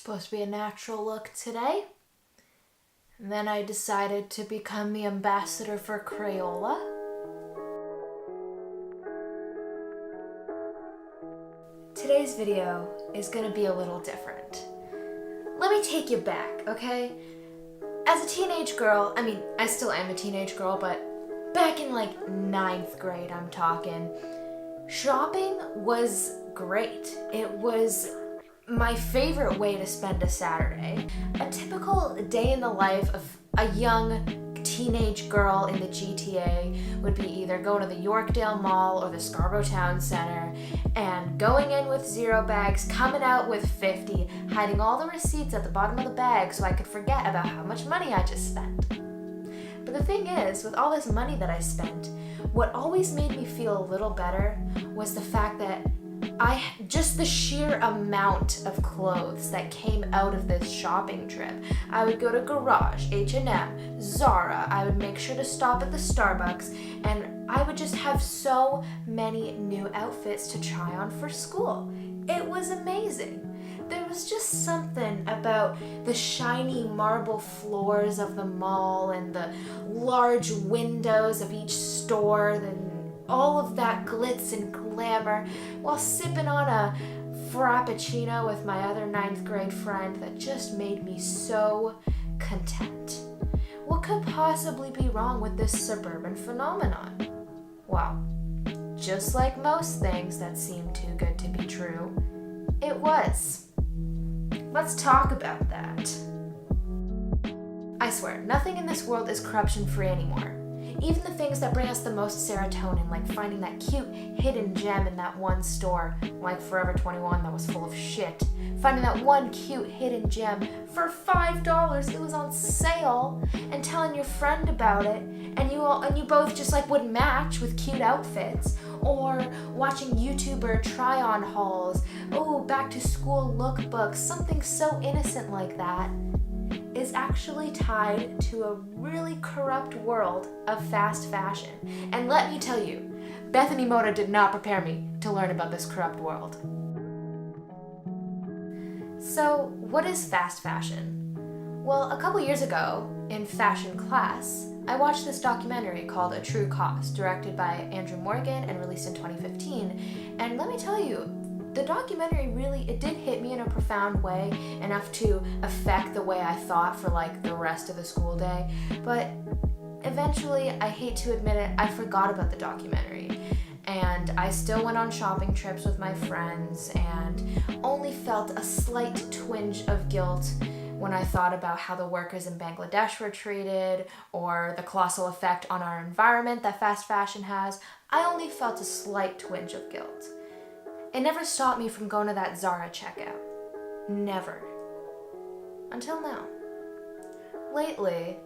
supposed to be a natural look today. And then I decided to become the ambassador for Crayola. Today's video is gonna be a little different. Let me take you back, okay? As a teenage girl, I still am a teenage girl, but back in like 9th grade, I'm talking, shopping was great. It was my favorite way to spend a Saturday. A typical day in the life of a young teenage girl in the GTA would be either going to the Yorkdale Mall or the Scarborough Town Center and going in with 0 bags, coming out with 50, hiding all the receipts at the bottom of the bag so I could forget about how much money I just spent. But the thing is, with all this money that I spent, what always made me feel a little better was the fact that just the sheer amount of clothes that came out of this shopping trip. I would go to Garage, H&M, Zara, I would make sure to stop at the Starbucks, and I would just have so many new outfits to try on for school. It was amazing. There was just something about the shiny marble floors of the mall and the large windows of each store and all of that glitz and glamour while sipping on a frappuccino with my other 9th grade friend that just made me so content. What could possibly be wrong with this suburban phenomenon? Well, just like most things that seem too good to be true, it was. Let's talk about that. I swear, nothing in this world is corruption-free anymore. Even the things that bring us the most serotonin, like finding that cute hidden gem in that one store, like Forever 21 that was full of shit. Finding that one cute hidden gem for $5, it was on sale, and telling your friend about it, and you both just would match with cute outfits, or watching YouTuber try-on hauls, back to school lookbooks, something so innocent like that is actually tied to a really corrupt world of fast fashion. And let me tell you, Bethany Mota did not prepare me to learn about this corrupt world. So, what is fast fashion? Well, a couple years ago, in fashion class, I watched this documentary called A True Cost, directed by Andrew Morgan and released in 2015. And let me tell you, the documentary it did hit me in a profound way, enough to affect the way I thought for the rest of the school day. But eventually, I hate to admit it, I forgot about the documentary. And I still went on shopping trips with my friends and only felt a slight twinge of guilt when I thought about how the workers in Bangladesh were treated or the colossal effect on our environment that fast fashion has. I only felt a slight twinge of guilt. It never stopped me from going to that Zara checkout. Never. Until now. Lately,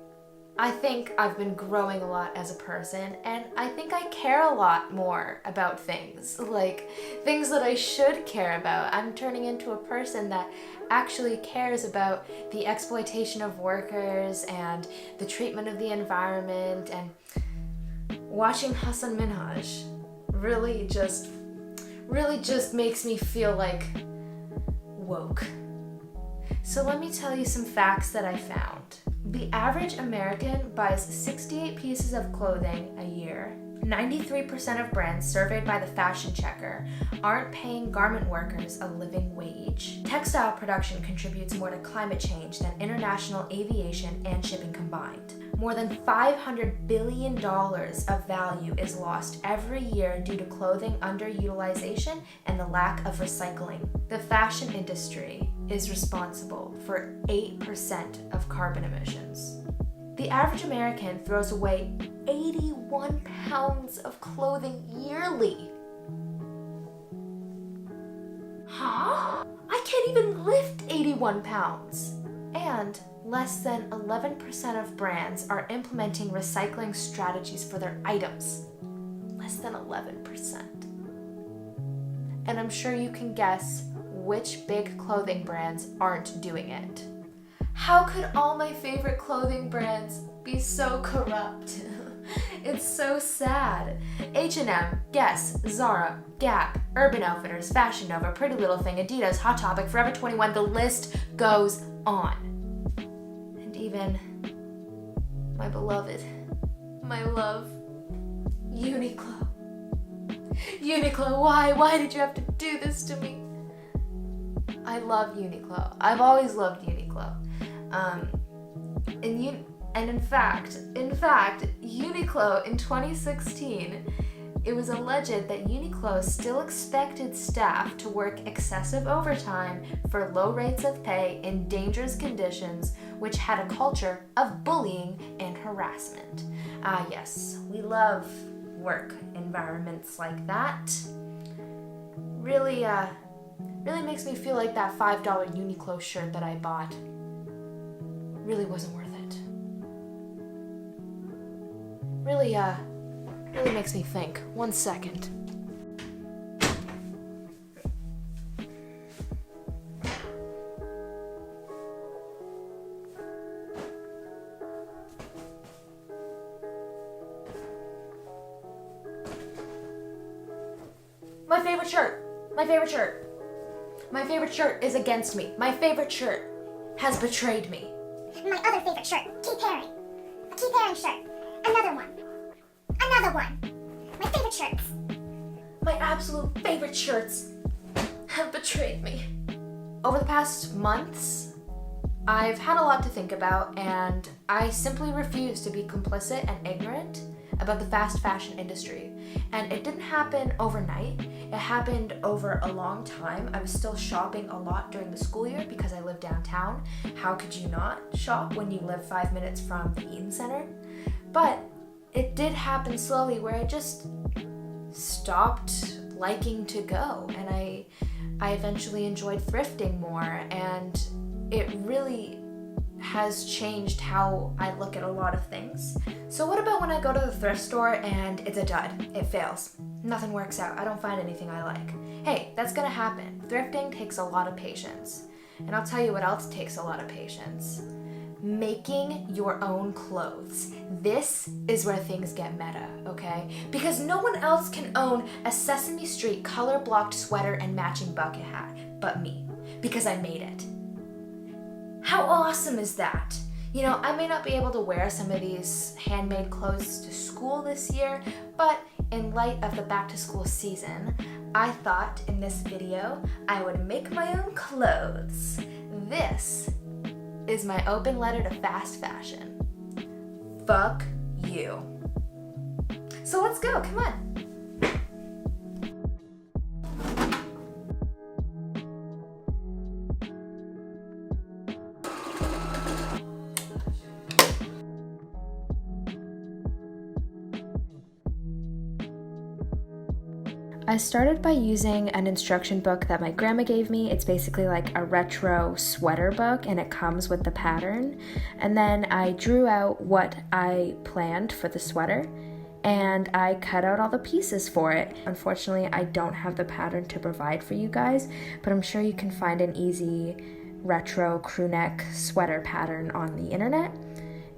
I think I've been growing a lot as a person, and I think I care a lot more about things that I should care about. I'm turning into a person that actually cares about the exploitation of workers and the treatment of the environment, and watching Hassan Minhaj really just makes me feel woke. So let me tell you some facts that I found. The average American buys 68 pieces of clothing a year. 93% of brands surveyed by the Fashion Checker aren't paying garment workers a living wage. Textile production contributes more to climate change than international aviation and shipping combined. More than $500 billion of value is lost every year due to clothing underutilization and the lack of recycling. The fashion industry is responsible for 8% of carbon emissions. The average American throws away 81 pounds of clothing yearly. Huh? I can't even lift 81 pounds. And less than 11% of brands are implementing recycling strategies for their items. Less than 11%. And I'm sure you can guess which big clothing brands aren't doing it. How could all my favorite clothing brands be so corrupt? It's so sad. H&M, Guess, Zara, Gap, Urban Outfitters, Fashion Nova, Pretty Little Thing, Adidas, Hot Topic, Forever 21, the list goes on. And even my beloved, my love, Uniqlo. Uniqlo, why did you have to do this to me? I love Uniqlo. I've always loved Uniqlo. And in fact, Uniqlo in 2016, it was alleged that Uniqlo still expected staff to work excessive overtime for low rates of pay in dangerous conditions, which had a culture of bullying and harassment. Yes, we love work environments like that. Really makes me feel like that $5 Uniqlo shirt that I bought really wasn't worth it. Really makes me think. 1 second. My favorite shirt. My favorite shirt is against me. My favorite shirt has betrayed me. My other favorite shirt, Keith Haring. A Keith Haring shirt. Another one. My favorite shirts. My absolute favorite shirts have betrayed me. Over the past months, I've had a lot to think about, and I simply refuse to be complicit and ignorant about the fast fashion industry. And it didn't happen overnight. It happened over a long time. I was still shopping a lot during the school year because I live downtown. How could you not shop when you live 5 minutes from the Eaton Center? But it did happen slowly where I just stopped liking to go, and I eventually enjoyed thrifting more, and it really has changed how I look at a lot of things. So what about when I go to the thrift store and it's a dud? It fails. Nothing works out. I don't find anything I like. Hey, that's gonna happen. Thrifting takes a lot of patience. And I'll tell you what else takes a lot of patience. Making your own clothes. This is where things get meta, okay? Because no one else can own a Sesame Street color-blocked sweater and matching bucket hat but me, because I made it. How awesome is that? You know, I may not be able to wear some of these handmade clothes to school this year, but in light of the back-to-school season, I thought in this video I would make my own clothes. This is my open letter to fast fashion. Fuck you. So let's go, come on. I started by using an instruction book that my grandma gave me. It's basically like a retro sweater book, and it comes with the pattern. And then I drew out what I planned for the sweater, and I cut out all the pieces for it. Unfortunately, I don't have the pattern to provide for you guys, but I'm sure you can find an easy retro crew neck sweater pattern on the internet.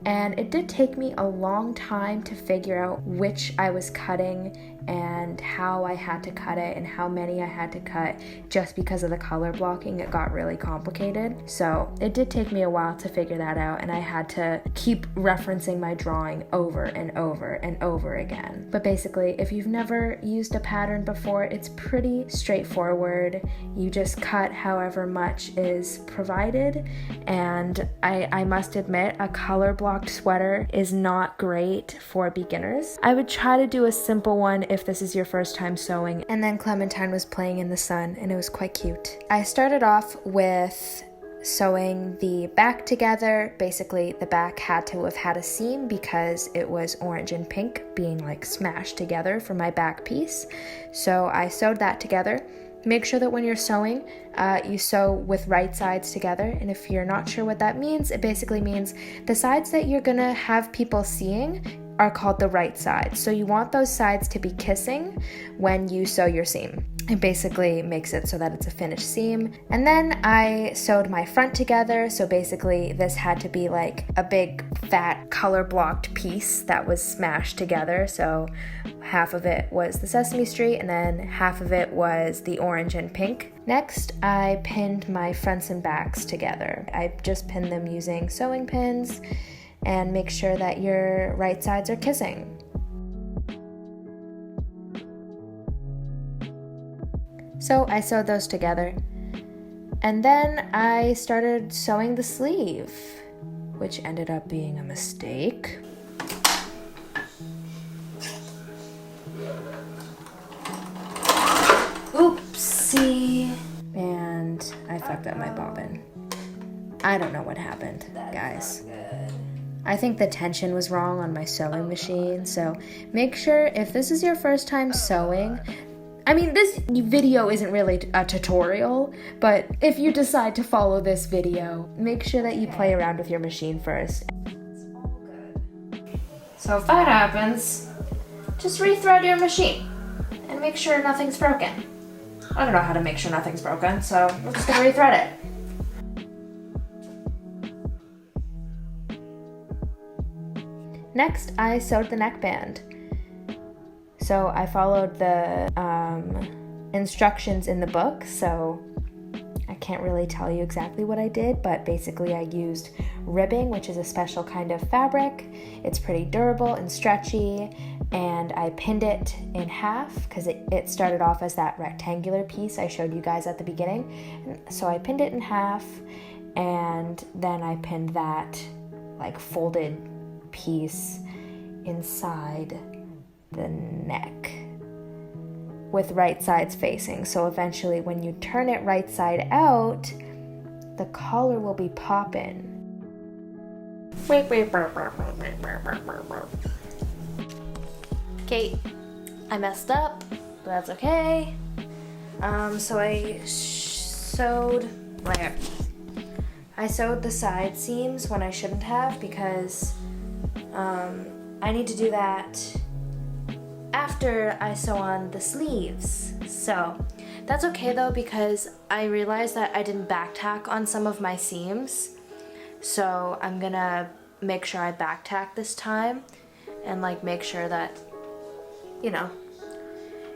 And it did take me a long time to figure out which I was cutting and how I had to cut it and how many I had to cut. Just because of the color blocking, it got really complicated. So it did take me a while to figure that out, and I had to keep referencing my drawing over and over and over again. But basically, if you've never used a pattern before, it's pretty straightforward. You just cut however much is provided, and I must admit, a color blocked sweater is not great for beginners. I would try to do a simple one if this is your first time sewing. And then Clementine was playing in the sun, and it was quite cute. I started off with sewing the back together. Basically, the back had to have had a seam because it was orange and pink being like smashed together for my back piece. So I sewed that together. Make sure that when you're sewing, you sew with right sides together. And if you're not sure what that means, it basically means the sides that you're gonna have people seeing are called the right sides. So you want those sides to be kissing when you sew your seam. It basically makes it so that it's a finished seam. And then I sewed my front together. So basically this had to be like a big fat color blocked piece that was smashed together. So half of it was the Sesame Street and then half of it was the orange and pink. Next, I pinned my fronts and backs together. I just pinned them using sewing pins and make sure that your right sides are kissing. So I sewed those together, and then I started sewing the sleeve, which ended up being a mistake. Oopsie. And I fucked up my bobbin. I don't know what happened, guys. I think the tension was wrong on my sewing machine, so make sure if this is your first time sewing, I mean, this video isn't really a tutorial, but if you decide to follow this video, make sure that you play around with your machine first. So if that happens, just rethread your machine and make sure nothing's broken. I don't know how to make sure nothing's broken, so we're just gonna rethread it. Next, I sewed the neckband. So I followed the instructions in the book, so I can't really tell you exactly what I did, but basically I used ribbing, which is a special kind of fabric. It's pretty durable and stretchy, and I pinned it in half because it started off as that rectangular piece I showed you guys at the beginning. So I pinned it in half, and then I pinned that like folded piece inside the neck with right sides facing. So eventually when you turn it right side out, the collar will be poppin'. Okay, I messed up, but that's okay. So I sewed the side seams when I shouldn't have because I need to do that after I sew on the sleeves. So that's okay though, because I realized that I didn't back tack on some of my seams. So I'm gonna make sure I back tack this time and like make sure that, you know,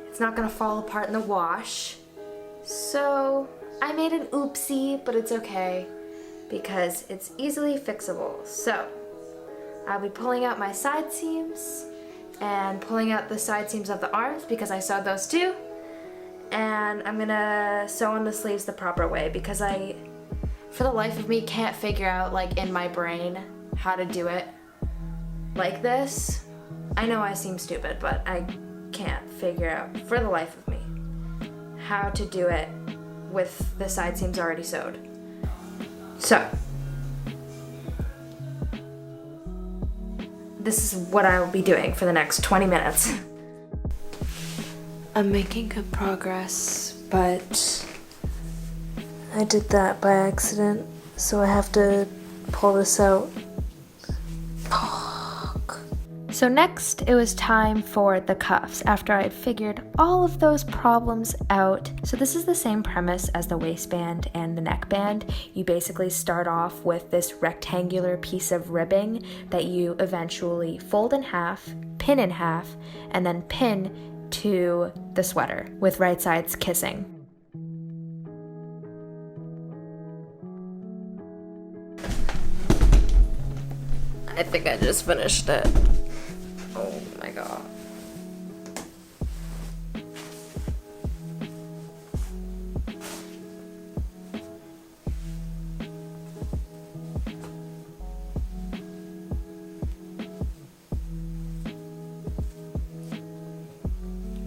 it's not gonna fall apart in the wash. So I made an oopsie, but it's okay because it's easily fixable. So I'll be pulling out my side seams and pulling out the side seams of the arms because I sewed those too. And I'm gonna sew on the sleeves the proper way because I, for the life of me, can't figure out like in my brain how to do it like this. I know I seem stupid, but I can't figure out for the life of me how to do it with the side seams already sewed. So this is what I will be doing for the next 20 minutes. I'm making good progress, but I did that by accident, so I have to pull this out. Fuck. So next, it was time for the cuffs after I had figured all of those problems out. So this is the same premise as the waistband and the neckband. You basically start off with this rectangular piece of ribbing that you eventually fold in half, pin in half, and then pin to the sweater with right sides kissing. I think I just finished it. Oh my god.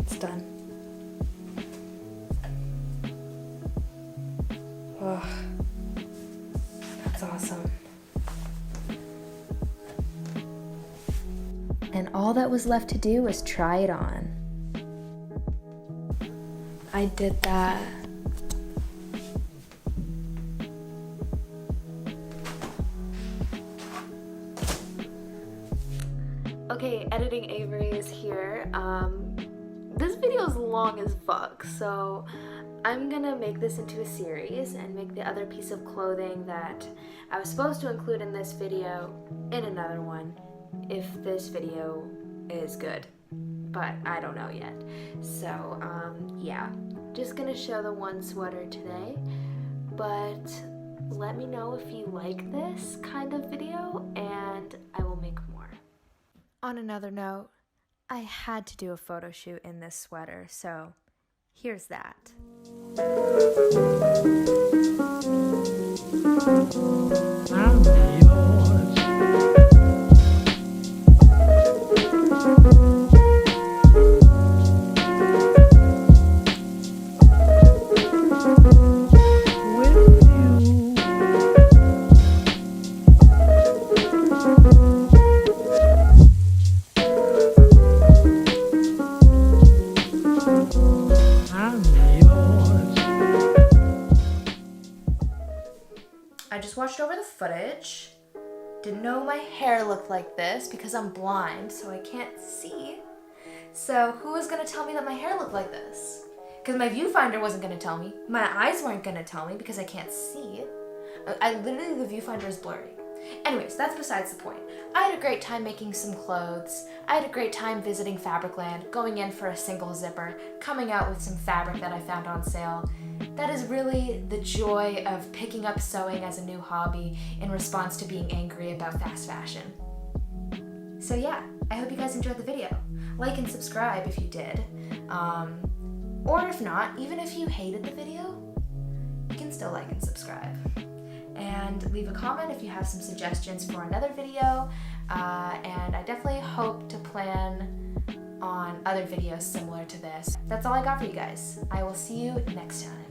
It's done. Oh, that's awesome. And all that was left to do was try it on. I did that. Okay, editing Avery is here. This video video is long as fuck, so I'm gonna make this into a series and make the other piece of clothing that I was supposed to include in this video in another one if this video is good, but I don't know yet. So yeah, just gonna show the one sweater today, but let me know if you like this kind of video and I will make more. On another note, I had to do a photo shoot in this sweater, so here's that. I'm yours. With you. I'm yours. I just watched over the footage. Didn't know my hair looked like this because I'm blind, so I can't see. So who was gonna tell me that my hair looked like this? Because my viewfinder wasn't gonna tell me. My eyes weren't gonna tell me because I can't see. I literally, the viewfinder is blurry. Anyways, that's besides the point. I had a great time making some clothes. I had a great time visiting Fabricland, going in for a single zipper, coming out with some fabric that I found on sale. That is really the joy of picking up sewing as a new hobby in response to being angry about fast fashion. So yeah, I hope you guys enjoyed the video. Like and subscribe if you did. Or if not, even if you hated the video, you can still like and subscribe. And leave a comment if you have some suggestions for another video. And I definitely hope to plan on other videos similar to this. That's all I got for you guys. I will see you next time.